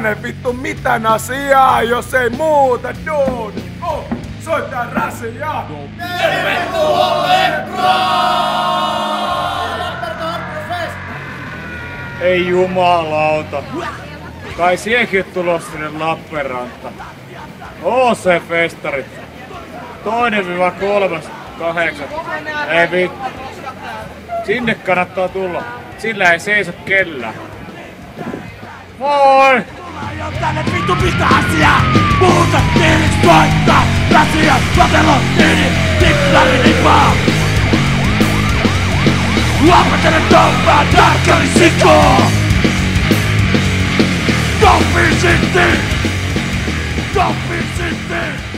tänne vittu mitään asiaa, jos ei muuta duuni. Soittaa Rasia! Tervetuloa Ei jumalauta. Kai siekin tulos sinne Lappeenranta. OC-festarit. 2-3.8. Ei vittu. Sinne kannattaa tulla. Sillä ei seiso kellään. Moi! Jo tänne vittu pistä asiaa! Muuta tiiliks soittaa! Rasia, satelo, tiili, tippari, nipaa! Lopettele touppaa, darkkari sikoo! Don't be shitty! Don't be shitty!